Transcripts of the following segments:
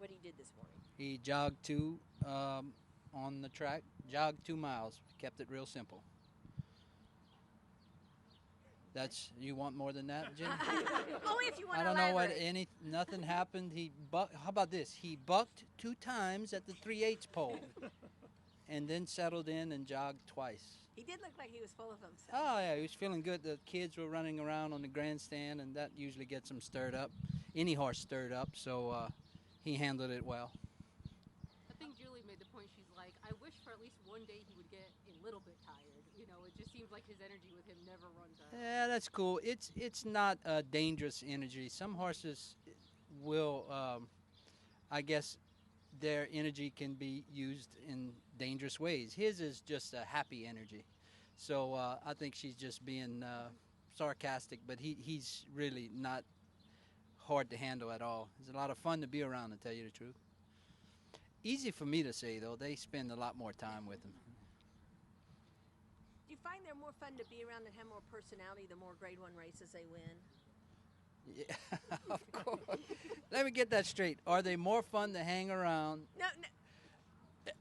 what he did this morning? He jogged on the track, jogged 2 miles, kept it real simple. You want more than that, Jenny? Only if you want I to don't know elaborate. nothing happened. How about this? He bucked 2 times at the 3/8 pole, and then settled in and jogged twice. He did look like he was full of himself. Oh yeah, he was feeling good. The kids were running around on the grandstand, and that usually gets him stirred up. Any horse stirred up, so he handled it well. I think Julie made the point. She's like, I wish for at least one day he would get a little bit tired. You know, it just seems like his energy with him never runs out. Yeah, that's cool. It's not a dangerous energy. Some horses will, I guess, their energy can be used in dangerous ways. His is just a happy energy. So I think she's just being sarcastic, but he's really not hard to handle at all. It's a lot of fun to be around, to tell you the truth. Easy for me to say, though. They spend a lot more time with him. Do you find they're more fun to be around and have more personality the more Grade 1 races they win? Yeah, of course. Let me get that straight. Are they more fun to hang around? No.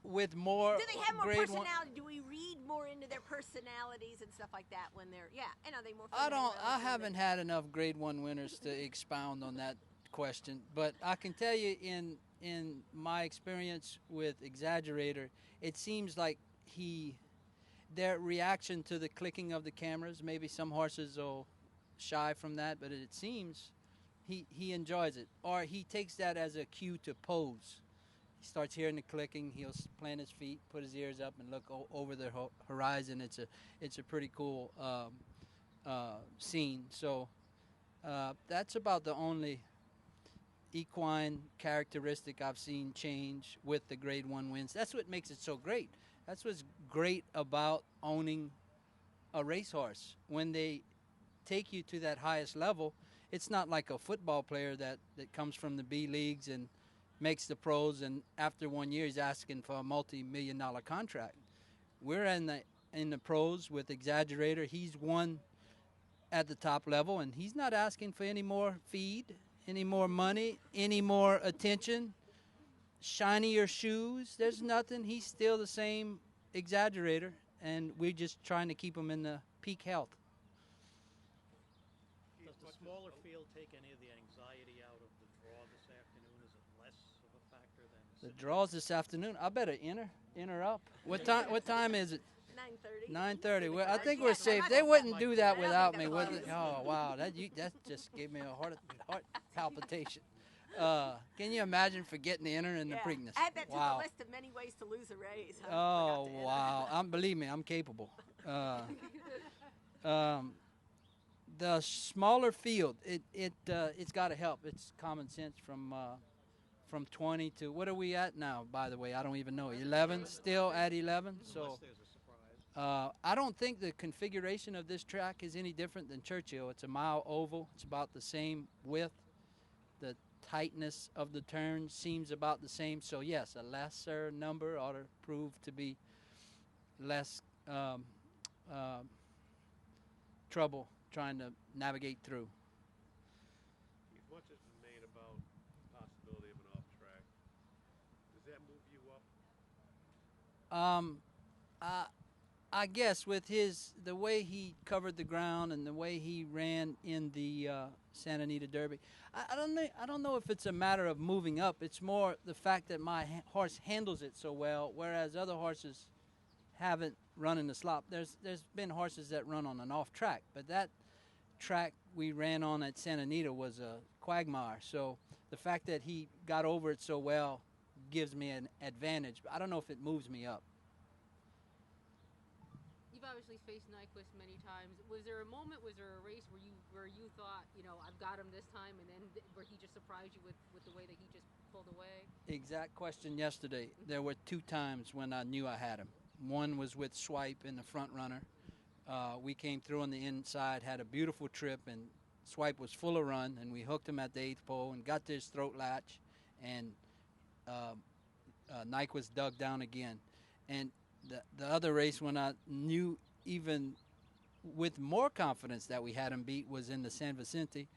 With more. Do they have more Grade personality? Do we read more into their personalities and stuff like that when they're? Yeah, and are they more? I haven't had enough Grade 1 winners to expound on that question, but I can tell you in my experience with Exaggerator, it seems like their reaction to the clicking of the cameras. Maybe some horses will shy from that, but it seems he enjoys it, or he takes that as a cue to pose. He starts hearing the clicking. He'll plant his feet, put his ears up, and look over the horizon. It's a pretty cool scene. So that's about the only equine characteristic I've seen change with the Grade 1 wins. That's what makes it so great. That's what's great about owning a racehorse. When they take you to that highest level, it's not like a football player that comes from the B leagues and makes the pros, and after 1 year he's asking for a multi-million-dollar contract. We're in the pros with Exaggerator. He's won at the top level, and he's not asking for any more feed, any more money, any more attention, shinier shoes. There's nothing. He's still the same Exaggerator, and we're just trying to keep him in the peak health. Does the smaller field take any of the anxiety out of the draw this afternoon? Is it less of a factor than the draws this afternoon? I better enter up. What time is it? 9:30. 9:30. Well, I think we're safe. They wouldn't do that without me, would they? Oh wow, that just gave me a heart palpitation. Can you imagine forgetting to enter in the Preakness? Add that to Wow. the list of many ways to lose a race. Oh wow! Believe me, I'm capable. The smaller field, it's got to help. It's common sense from 20 to what are we at now? By the way, I don't even know. 11, still at 11. So I don't think the configuration of this track is any different than Churchill. It's a mile oval. It's about the same width. The tightness of the turn seems about the same. So yes, a lesser number ought to prove to be less trouble trying to navigate through. Much has been made about the possibility of an off track. Does that move you up? I guess with the way he covered the ground and the way he ran in the Santa Anita Derby, I don't know if it's a matter of moving up. It's more the fact that my horse handles it so well, whereas other horses haven't run in the slop. There's been horses that run on an off track, but that track we ran on at Santa Anita was a quagmire. So the fact that he got over it so well gives me an advantage. I don't know if it moves me up. You've obviously faced Nyquist many times. Was there a moment, was there a race where you thought, I've got him this time, and then where he just surprised you with the way that he just pulled away? Exact question yesterday. There were 2 times when I knew I had him. One was with Swipe in the front runner. We came through on the inside, had a beautiful trip, and Swipe was full of run, and we hooked him at the 8th pole and got to his throat latch, and Nyquist dug down again. And the other race when I knew even with more confidence that we had him beat was in the San Vicente.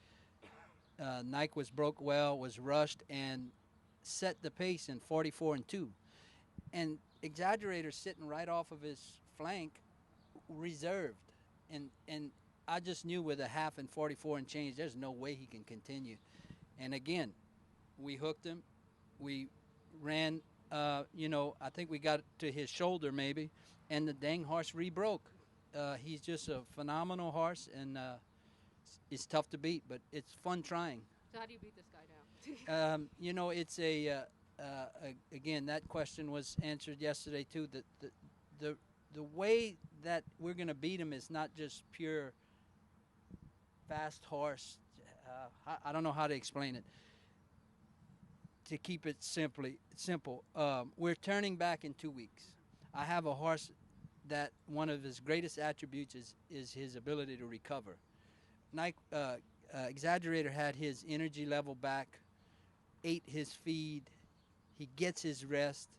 Nyquist broke well, was rushed, and set the pace in 44 and 2. And Exaggerator sitting right off of his flank, reserved. And I just knew with a half and 44 and change, there's no way he can continue. And again, we hooked him. We ran, I think we got to his shoulder maybe, and the dang horse rebroke. He's just a phenomenal horse, and it's tough to beat, but it's fun trying. So how do you beat this guy now? It's again, that question was answered yesterday too. The way that we're going to beat him is not just pure fast horse. I don't know how to explain it. To keep it simple, we're turning back in 2 weeks. I have a horse that one of his greatest attributes is his ability to recover. Exaggerator had his energy level back, ate his feed, he gets his rest,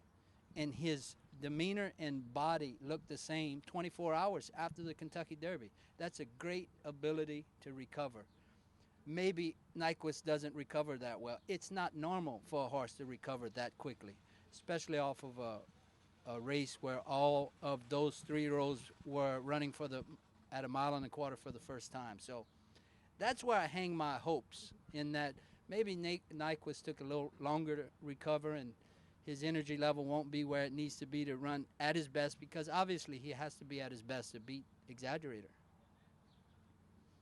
and his demeanor and body look the same 24 hours after the Kentucky Derby. That's a great ability to recover. Maybe Nyquist doesn't recover that well. It's not normal for a horse to recover that quickly, especially off of a race where all of those 3-year-olds were running at a mile and a quarter for the first time. So that's where I hang my hopes, in that maybe Nyquist took a little longer to recover, and his energy level won't be where it needs to be to run at his best, because obviously he has to be at his best to beat Exaggerator.